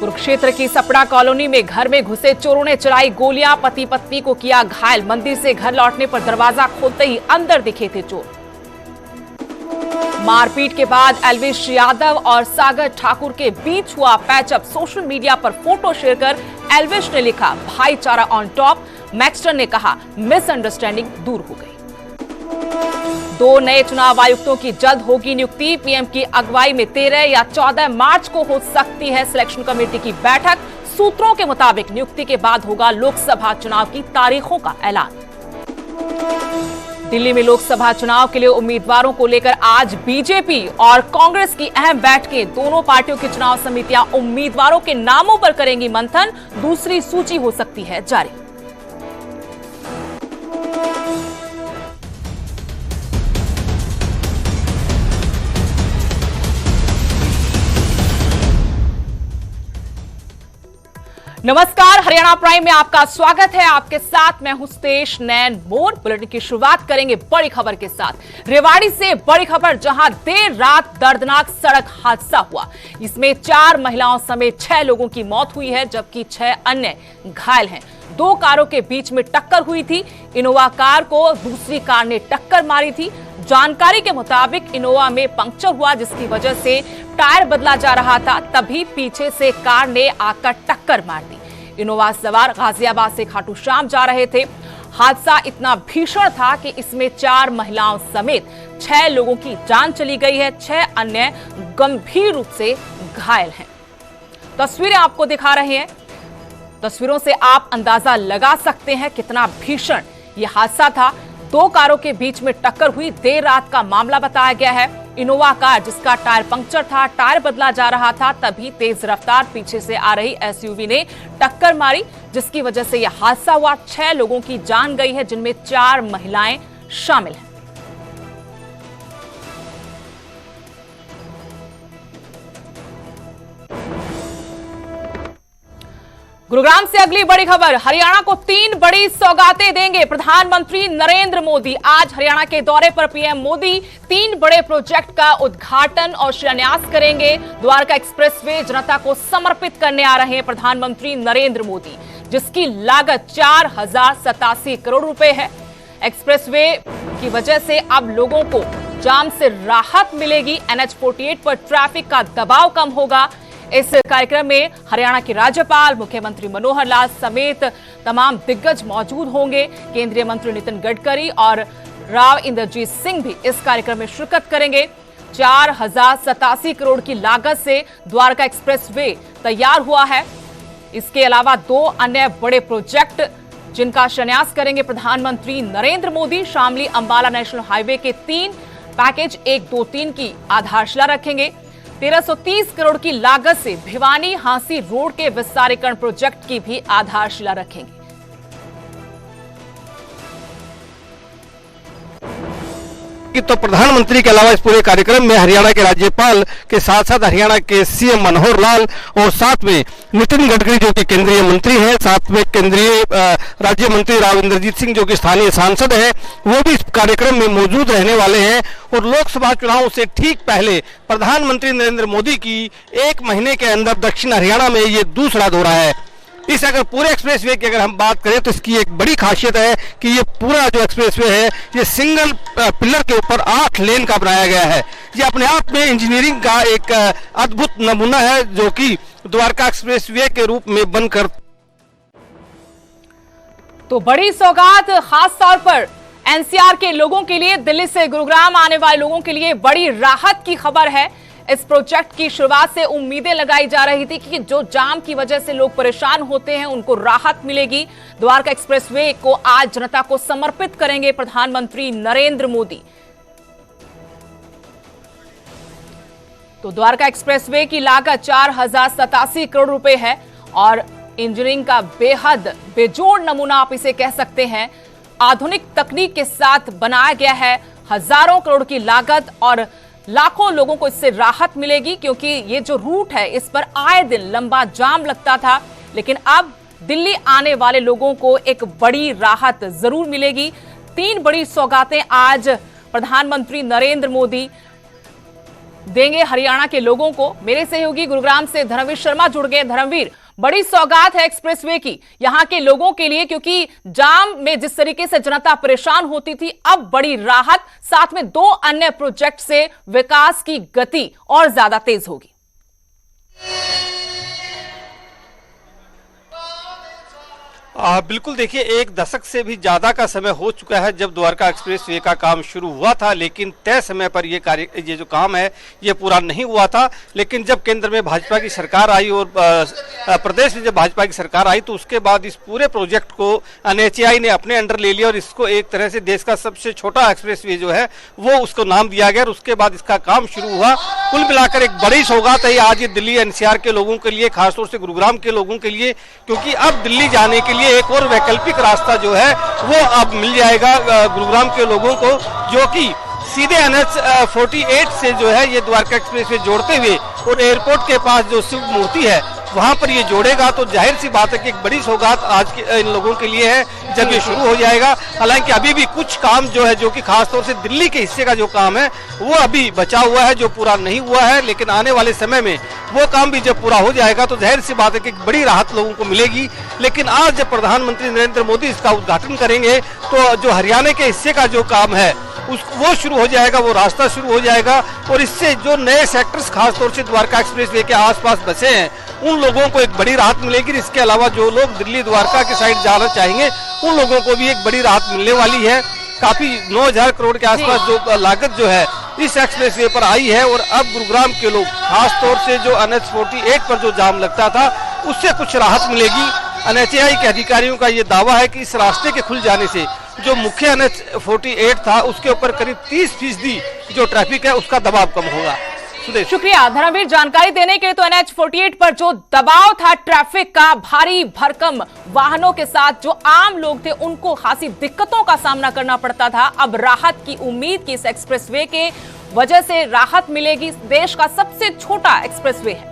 कुरुक्षेत्र की सपड़ा कॉलोनी में घर में घुसे चोरों ने चलाई गोलियां, पति पत्नी को किया घायल। मंदिर से घर लौटने पर दरवाजा खोलते ही अंदर दिखे थे चोर। मारपीट के बाद एल्विश यादव और सागर ठाकुर के बीच हुआ पैचअप। सोशल मीडिया पर फोटो शेयर कर एल्विश ने लिखा, भाईचारा ऑन टॉप। मैक्सटर ने कहा, मिसअंडरस्टैंडिंग दूर हो गई। 2 नए चुनाव आयुक्तों की जल्द होगी नियुक्ति। पीएम की अगुवाई में 13 या 14 मार्च को हो सकती है सिलेक्शन कमेटी की बैठक। सूत्रों के मुताबिक नियुक्ति के बाद होगा लोकसभा चुनाव की तारीखों का ऐलान। दिल्ली में लोकसभा चुनाव के लिए उम्मीदवारों को लेकर आज बीजेपी और कांग्रेस की अहम बैठकें। दोनों पार्टियों की चुनाव समितियां उम्मीदवारों के नामों पर करेंगी मंथन। दूसरी सूची हो सकती है जारी। नमस्कार, हरियाणा प्राइम में आपका स्वागत है। आपके साथ मैं हूं सुतेश नैन मोर। बुलेटिन की शुरुआत करेंगे बड़ी खबर के साथ। रेवाड़ी से बड़ी खबर, जहां देर रात दर्दनाक सड़क हादसा हुआ। इसमें 4 महिलाओं समेत 6 लोगों की मौत हुई है, जबकि 6 अन्य घायल हैं। 2 कारों के बीच में टक्कर हुई थी। इनोवा कार को दूसरी कार ने टक्कर मारी थी। जानकारी के मुताबिक इनोवा में पंक्चर हुआ, जिसकी वजह से टायर बदला जा रहा था। तभी पीछे से कार ने आकर टक्कर मार दी। इनोवा सवार गाजियाबाद से खाटू श्याम जा रहे थे। हादसा इतना भीषण था कि इसमें 4 महिलाओं समेत 6 लोगों की जान चली गई है। 6 अन्य गंभीर रूप से घायल हैं। तस्वीरें आपको दिखा रहे हैं। तस्वीरों से आप अंदाजा लगा सकते हैं कितना भीषण यह हादसा था। 2 कारों के बीच में टक्कर हुई। देर रात का मामला बताया गया है। इनोवा कार जिसका टायर पंक्चर था, टायर बदला जा रहा था, तभी तेज रफ्तार पीछे से आ रही एसयूवी ने टक्कर मारी, जिसकी वजह से यह हादसा हुआ। 6 लोगों की जान गई है, जिनमें 4 महिलाएं शामिल हैं। गुरुग्राम से अगली बड़ी खबर, हरियाणा को 3 बड़ी सौगातें देंगे प्रधानमंत्री नरेंद्र मोदी। आज हरियाणा के दौरे पर पीएम मोदी 3 बड़े प्रोजेक्ट का उद्घाटन और शिलान्यास करेंगे। द्वारका एक्सप्रेसवे जनता को समर्पित करने आ रहे हैं प्रधानमंत्री नरेंद्र मोदी, जिसकी लागत 4087 करोड़ रुपए है। एक्सप्रेसवे की वजह से अब लोगों को जाम से राहत मिलेगी। NH-48 पर ट्रैफिक का दबाव कम होगा। इस कार्यक्रम में हरियाणा के राज्यपाल, मुख्यमंत्री मनोहर लाल समेत तमाम दिग्गज मौजूद होंगे। केंद्रीय मंत्री नितिन गडकरी और राव इंद्रजीत सिंह भी इस कार्यक्रम में शिरकत करेंगे। 4087 करोड़ की लागत से द्वारका एक्सप्रेसवे तैयार हुआ है। इसके अलावा 2 अन्य बड़े प्रोजेक्ट जिनका शिलान्यास करेंगे प्रधानमंत्री नरेंद्र मोदी। शामली अंबाला नेशनल हाईवे के 3 पैकेज 1, 2, 3 की आधारशिला रखेंगे। 1330 करोड़ की लागत से भिवानी हांसी रोड के विस्तारीकरण प्रोजेक्ट की भी आधारशिला रखेंगे। तो प्रधानमंत्री के अलावा इस पूरे कार्यक्रम में हरियाणा के राज्यपाल के साथ साथ हरियाणा के सीएम मनोहर लाल और साथ में नितिन गडकरी जो कि केंद्रीय मंत्री हैं, साथ में केंद्रीय राज्य मंत्री राव इंद्रजीत सिंह जो कि स्थानीय सांसद हैं, वो भी इस कार्यक्रम में मौजूद रहने वाले हैं। और लोकसभा चुनाव से ठीक पहले प्रधानमंत्री नरेंद्र मोदी की 1 महीने के अंदर दक्षिण हरियाणा में ये दूसरा दौरा है। इस अगर पूरे एक्सप्रेसवे की अगर हम बात करें तो इसकी एक बड़ी खासियत है कि ये पूरा जो एक्सप्रेसवे है ये सिंगल पिलर के ऊपर 8 लेन का बनाया गया है। ये अपने आप में इंजीनियरिंग का एक अद्भुत नमूना है, जो कि द्वारका एक्सप्रेसवे के रूप में बनकर। तो बड़ी सौगात खास तौर पर एनसीआर के लोगों के लिए, दिल्ली से गुरुग्राम आने वाले लोगों के लिए बड़ी राहत की खबर है। इस प्रोजेक्ट की शुरुआत से उम्मीदें लगाई जा रही थी कि जो जाम की वजह से लोग परेशान होते हैं उनको राहत मिलेगी। द्वारका एक्सप्रेसवे को आज जनता को समर्पित करेंगे प्रधानमंत्री नरेंद्र मोदी। तो द्वारका एक्सप्रेसवे की लागत 4087 करोड़ रुपए है और इंजीनियरिंग का बेहद बेजोड़ नमूना आप इसे कह सकते हैं। आधुनिक तकनीक के साथ बनाया गया है। हजारों करोड़ की लागत और लाखों लोगों को इससे राहत मिलेगी, क्योंकि ये जो रूट है इस पर आए दिन लंबा जाम लगता था। लेकिन अब दिल्ली आने वाले लोगों को एक बड़ी राहत जरूर मिलेगी। 3 बड़ी सौगातें आज प्रधानमंत्री नरेंद्र मोदी देंगे हरियाणा के लोगों को। मेरे सहयोगी गुरुग्राम से धर्मवीर शर्मा जुड़ गए। धर्मवीर, बड़ी सौगात है एक्सप्रेसवे की यहां के लोगों के लिए, क्योंकि जाम में जिस तरीके से जनता परेशान होती थी, अब बड़ी राहत, साथ में 2 अन्य प्रोजेक्ट से विकास की गति और ज्यादा तेज होगी। बिल्कुल, देखिए 1 दशक से भी ज्यादा का समय हो चुका है जब द्वारका एक्सप्रेसवे का काम शुरू हुआ था, लेकिन तय समय पर ये जो काम है ये पूरा नहीं हुआ था। लेकिन जब केंद्र में भाजपा की सरकार आई और प्रदेश में जब भाजपा की सरकार आई तो उसके बाद इस पूरे प्रोजेक्ट को NHAI ने अपने अंडर ले लिया और इसको एक तरह से देश का सबसे छोटा एक्सप्रेसवे जो है वो उसको नाम दिया गया और उसके बाद इसका काम शुरू हुआ। कुल मिलाकर एक बड़ी सौगात है आज ये दिल्ली NCR के लोगों के लिए, खासतौर से गुरुग्राम के लोगों के लिए, क्योंकि अब दिल्ली जाने के लिए एक और वैकल्पिक रास्ता जो है वो अब मिल जाएगा गुरुग्राम के लोगों को, जो कि सीधे NH 48 से जो है ये द्वारका एक्सप्रेस वे जोड़ते हुए और एयरपोर्ट के पास जो शिव मूर्ति है वहां पर ये जोड़ेगा। तो जाहिर सी बात है कि एक बड़ी सौगात आज के इन लोगों के लिए है जब ये शुरू हो जाएगा। हालांकि अभी भी कुछ काम जो है, जो कि खासतौर से दिल्ली के हिस्से का जो काम है वो अभी बचा हुआ है, जो पूरा नहीं हुआ है, लेकिन आने वाले समय में वो काम भी जब पूरा हो जाएगा तो जाहिर सी बात है कि एक बड़ी राहत लोगों को मिलेगी। लेकिन आज जब प्रधानमंत्री नरेंद्र मोदी इसका उद्घाटन करेंगे तो जो हरियाणा के हिस्से का जो काम है वो शुरू हो जाएगा, वो रास्ता शुरू हो जाएगा और इससे जो नए सेक्टर्स खासतौर से द्वारका एक्सप्रेसवे के आसपास बसे हैं उन लोगों को एक बड़ी राहत मिलेगी। इसके अलावा जो लोग दिल्ली द्वारका की साइड जाना चाहेंगे उन लोगों को भी एक बड़ी राहत मिलने वाली है। काफी 9,000 करोड़ के आसपास जो लागत जो है इस एक्सप्रेसवे पर आई है और अब गुरुग्राम के लोग खासतौर से जो NH 48 पर जो जाम लगता था उससे कुछ राहत मिलेगी। NHAI के अधिकारियों का ये दावा है कि इस रास्ते के खुल जाने से जो मुख्य NH 48 था उसके ऊपर करीब 30% जो ट्रैफिक है उसका दबाव कम होगा। शुक्रिया धर्मवीर जानकारी देने के लिए। तो NH 48 पर जो दबाव था ट्रैफिक का, भारी भरकम वाहनों के साथ जो आम लोग थे उनको खासी दिक्कतों का सामना करना पड़ता था, अब राहत की उम्मीद की इस एक्सप्रेसवे के वजह से राहत मिलेगी। देश का सबसे छोटा एक्सप्रेसवे है।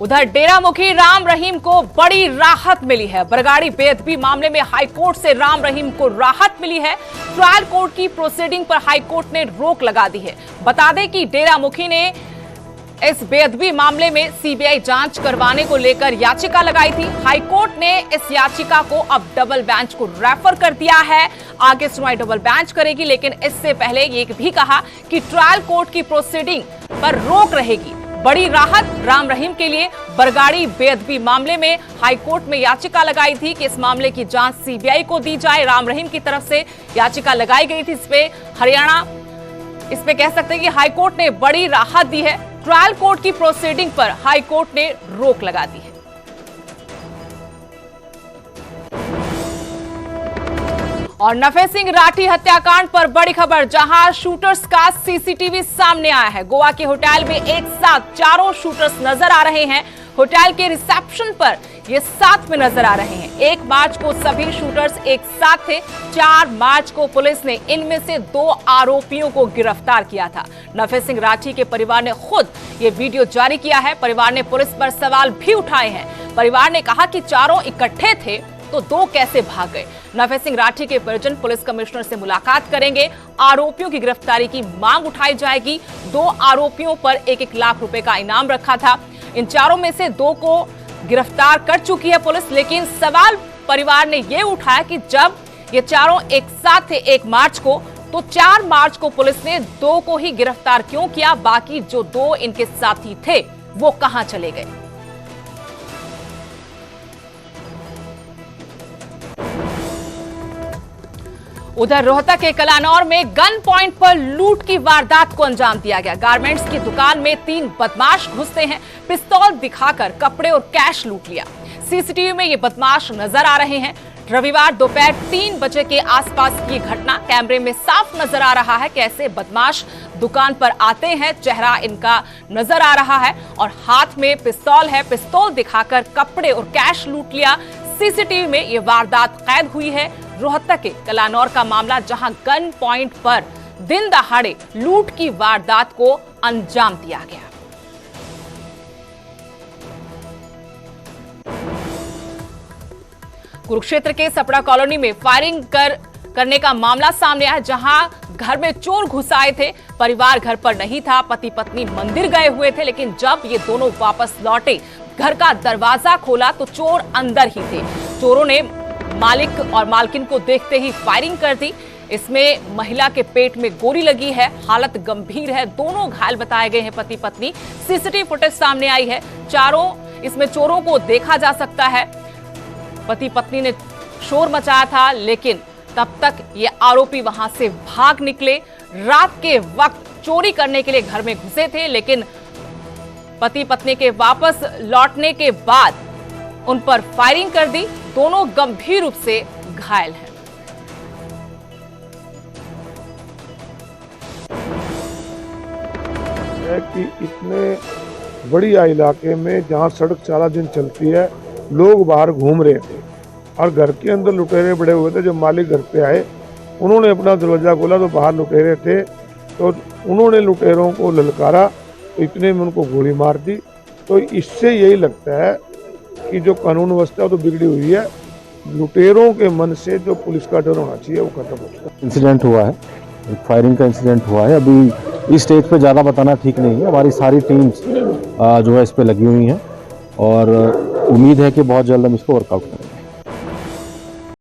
उधर डेरा मुखी राम रहीम को बड़ी राहत मिली है। बरगाड़ी बेअदबी मामले में हाईकोर्ट से राम रहीम को राहत मिली है। ट्रायल कोर्ट की प्रोसीडिंग पर हाईकोर्ट ने रोक लगा दी है। बता दें कि डेरा मुखी ने इस बेअदबी मामले में CBI जांच करवाने को लेकर याचिका लगाई थी। हाईकोर्ट ने इस याचिका को अब डबल बेंच को रेफर कर दिया है। आगे सुनवाई डबल बेंच करेगी, लेकिन इससे पहले ये भी कहा कि ट्रायल कोर्ट की प्रोसीडिंग पर रोक रहेगी। बड़ी राहत राम रहीम के लिए। बरगाड़ी बेअदबी मामले में हाईकोर्ट में याचिका लगाई थी कि इस मामले की जांच CBI को दी जाए। राम रहीम की तरफ से याचिका लगाई गई थी। इस पे कह सकते हैं कि हाईकोर्ट ने बड़ी राहत दी है। ट्रायल कोर्ट की प्रोसीडिंग पर हाईकोर्ट ने रोक लगा दी है। और नफे सिंह राठी हत्याकांड पर बड़ी खबर, जहां शूटर्स का CCTV सामने आया है। गोवा के होटल में एक साथ चारों शूटर्स नजर आ रहे हैं। होटल के रिसेप्शन पर ये साथ में नजर आ रहे हैं। 1 मार्च को सभी शूटर्स एक साथ थे। 4 मार्च को पुलिस ने इनमें से 2 आरोपियों को गिरफ्तार किया था। नफे सिंह राठी के परिवार ने खुद ये वीडियो जारी किया है। परिवार ने पुलिस पर सवाल भी उठाए हैं। परिवार ने कहा कि चारों इकट्ठे थे तो 2 कैसे भाग गए। नफे सिंह राठी के परिजन पुलिस कमिश्नर से मुलाकात करेंगे। आरोपियों की गिरफ्तारी की मांग उठाई जाएगी। 2 आरोपियों पर 1-1 लाख रुपए का इनाम रखा था। इन चारों में से 2 को गिरफ्तार कर चुकी है पुलिस, लेकिन सवाल परिवार ने यह उठाया कि जब ये चारों एक साथ थे 1 मार्च को, तो 4 मार्च को पुलिस ने 2 को ही गिरफ्तार क्यों किया? बाकी जो 2 इनके साथी थे वो कहां चले गए? उधर रोहतक के कलानौर में गन पॉइंट पर लूट की वारदात को अंजाम दिया गया। गारमेंट्स की दुकान में 3 बदमाश घुसते हैं, पिस्तौल दिखाकर कपड़े और कैश लूट लिया। CCTV में ये बदमाश नजर आ रहे हैं। रविवार दोपहर 3 बजे के आसपास की घटना। कैमरे में साफ नजर आ रहा है कैसे बदमाश दुकान पर आते हैं। चेहरा इनका नजर आ रहा है और हाथ में पिस्तौल है। पिस्तौल दिखाकर कपड़े और कैश लूट लिया। CCTV में ये वारदात कैद हुई है। रोहतक के कलानौर का मामला, जहां गन पॉइंट पर दिन दहाड़े लूट की वारदात को अंजाम दिया गया। कुरुक्षेत्र के सपड़ा कॉलोनी में फायरिंग कर करने का मामला सामने आया, जहां घर में चोर घुस आए थे। परिवार घर पर नहीं था, पति पत्नी मंदिर गए हुए थे, लेकिन जब ये दोनों वापस लौटे, घर का दरवाजा खोला तो चोर अंदर ही थे। चोरों ने मालिक और मालकिन को देखते ही फायरिंग कर दी। इसमें महिला के पेट में गोली लगी है, हालत गंभीर है, दोनों घायल बताए गए हैं पति पत्नी। सीसीटीवी फुटेज सामने आई है, इसमें चोरों को देखा जा सकता है। पति पत्नी ने शोर मचाया था, लेकिन तब तक ये आरोपी वहां से भाग निकले। रात के वक्त चोरी करने के लिए घर में घुसे थे, लेकिन पति पत्नी के वापस लौटने के बाद उन पर फायरिंग कर दी। दोनों गंभीर रूप से घायल हैं। कि इतने बढ़िया इलाके में जहां सड़क सारा दिन चलती है, लोग बाहर घूम रहे थे और घर के अंदर लुटेरे बड़े हुए थे। जब मालिक घर पे आए, उन्होंने अपना दरवाजा खोला तो बाहर लुटेरे थे, तो उन्होंने लुटेरों को ललकारा, तो इतने में उनको गोली मार दी। तो इससे यही लगता है कि जो कानून व्यवस्था तो बिगड़ी हुई है, लुटेरों के मन से जो पुलिस का डर होना चाहिए वो खत्म हो चुका है। इंसिडेंट हुआ है, एक फायरिंग का इंसिडेंट हुआ है। अभी इस स्टेज पे ज़्यादा बताना ठीक नहीं है। हमारी सारी टीम्स जो है इस पे लगी हुई हैं और उम्मीद है कि बहुत जल्द हम इसको वर्कआउट करेंगे।